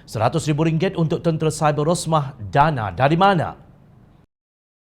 RM100,000 untuk tentera cyber Rosmah, dana dari mana?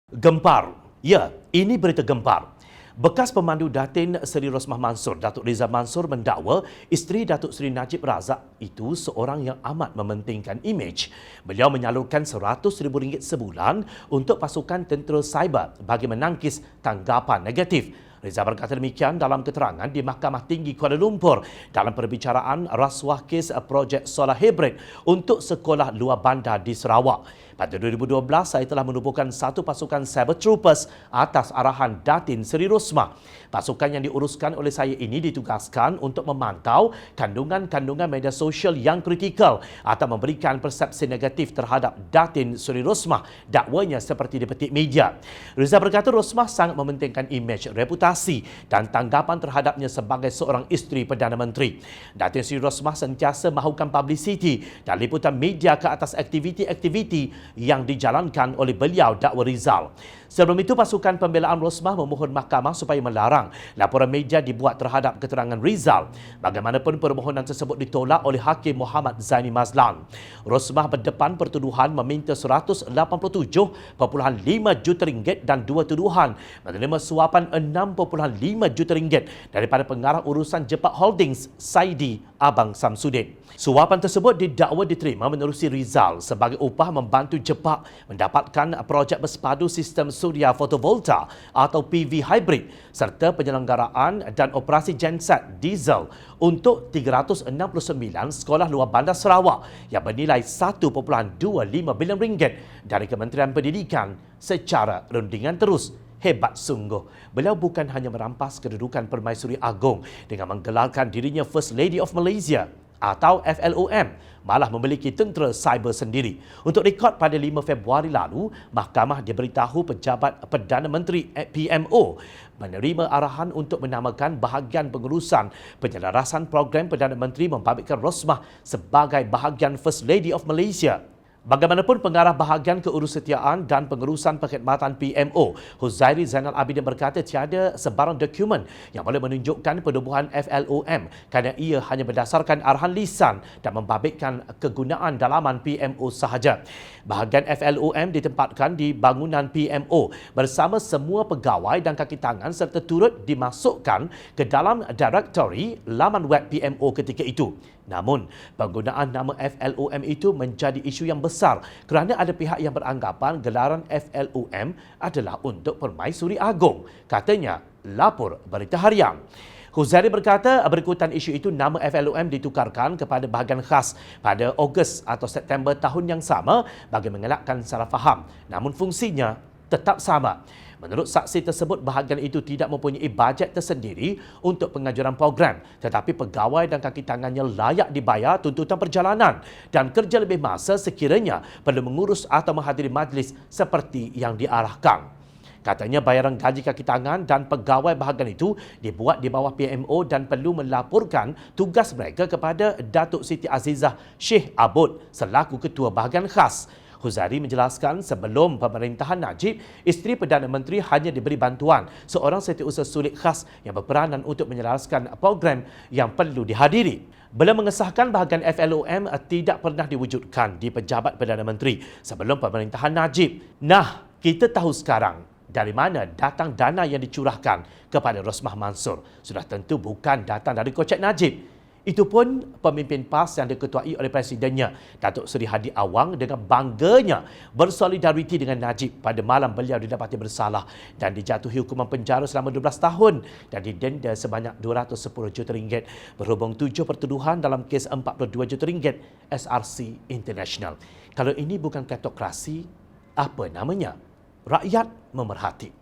Gempar. Ya, ini berita gempar. Bekas pemandu Datin Seri Rosmah Mansor, Datuk Rizal Mansor mendakwa isteri Datuk Seri Najib Razak itu seorang yang amat mementingkan imej. Beliau menyalurkan RM100,000 sebulan untuk pasukan tentera cyber bagi menangkis tanggapan negatif. Rizal berkata demikian dalam keterangan di Mahkamah Tinggi Kuala Lumpur dalam perbicaraan rasuah kes projek solar hibrid untuk sekolah luar bandar di Sarawak. Pada 2012, saya telah menubuhkan satu pasukan Cyber Troopers atas arahan Datin Seri Rosmah. Pasukan yang diuruskan oleh saya ini ditugaskan untuk memantau kandungan-kandungan media sosial yang kritikal atau memberikan persepsi negatif terhadap Datin Seri Rosmah. Dakwanya seperti dipetik media. Rizal berkata Rosmah sangat mementingkan imej, reputasi dan tanggapan terhadapnya sebagai seorang isteri Perdana Menteri. Datin Seri Rosmah sentiasa mahukan publicity dan liputan media ke atas aktiviti-aktiviti yang dijalankan oleh beliau, dakwa Rizal. Sebelum itu, pasukan pembelaan Rosmah memohon mahkamah supaya melarang laporan media dibuat terhadap keterangan Rizal. Bagaimanapun, permohonan tersebut ditolak oleh Hakim Muhammad Zaini Mazlan. Rosmah berdepan pertuduhan meminta RM187.5 juta dan dua tuduhan menerima suapan RM6.5 juta daripada pengarah urusan Jepak Holdings, Saidi Abang Samsudin. Suapan tersebut didakwa diterima menerusi Rizal sebagai upah membantu Jepak mendapatkan projek bersepadu sistem suria fotovolta atau PV hybrid serta penyelenggaraan dan operasi genset diesel untuk 369 sekolah luar bandar Sarawak yang bernilai RM1.25 bilion dari Kementerian Pendidikan secara rundingan terus. Hebat sungguh. Beliau bukan hanya merampas kedudukan Permaisuri Agong dengan menggelarkan dirinya First Lady of Malaysia atau FLOM, malah memiliki tentera cyber sendiri. Untuk rekod pada 5 Februari lalu, mahkamah diberitahu pejabat Perdana Menteri PMO menerima arahan untuk menamakan bahagian pengurusan penyelarasan program Perdana Menteri membabitkan Rosmah sebagai bahagian First Lady of Malaysia. Bagaimanapun, pengarah bahagian keurusetiaan dan pengurusan perkhidmatan PMO, Huzairi Zainal Abidin berkata tiada sebarang dokumen yang boleh menunjukkan penubuhan FLOM kerana ia hanya berdasarkan arahan lisan dan membabitkan kegunaan dalaman PMO sahaja. Bahagian FLOM ditempatkan di bangunan PMO bersama semua pegawai dan kaki tangan serta turut dimasukkan ke dalam direktori laman web PMO ketika itu. Namun, penggunaan nama FLOM itu menjadi isu yang besar kerana ada pihak yang beranggapan gelaran FLOM adalah untuk Permaisuri Agong, katanya lapor Berita Harian. Huzairi berkata berikutan isu itu nama FLOM ditukarkan kepada bahagian khas pada Ogos atau September tahun yang sama bagi mengelakkan salah faham. Namun fungsinya tetap sama. Menurut saksi tersebut, bahagian itu tidak mempunyai bajet tersendiri untuk pengajuran program, tetapi pegawai dan kaki tangannya layak dibayar tuntutan perjalanan dan kerja lebih masa sekiranya perlu mengurus atau menghadiri majlis seperti yang diarahkan. Katanya bayaran gaji kaki tangan dan pegawai bahagian itu dibuat di bawah PMO dan perlu melaporkan tugas mereka kepada Datuk Siti Azizah Sheikh Abud selaku Ketua Bahagian Khas. Huzairi menjelaskan sebelum pemerintahan Najib, isteri Perdana Menteri hanya diberi bantuan seorang setiausaha sulit khas yang berperanan untuk menyelaraskan program yang perlu dihadiri. Beliau mengesahkan bahagian FLOM tidak pernah diwujudkan di pejabat Perdana Menteri sebelum pemerintahan Najib. Nah, kita tahu sekarang dari mana datang dana yang dicurahkan kepada Rosmah Mansor. Sudah tentu bukan datang dari kocek Najib. Itu pun pemimpin PAS yang diketuai oleh Presidennya, Datuk Seri Hadi Awang, dengan bangganya bersolidariti dengan Najib pada malam beliau didapati bersalah dan dijatuhi hukuman penjara selama 12 tahun dan didenda sebanyak RM210 juta berhubung 7 pertuduhan dalam kes RM42 juta SRC International. Kalau ini bukan kleptokrasi, apa namanya? Rakyat memerhati.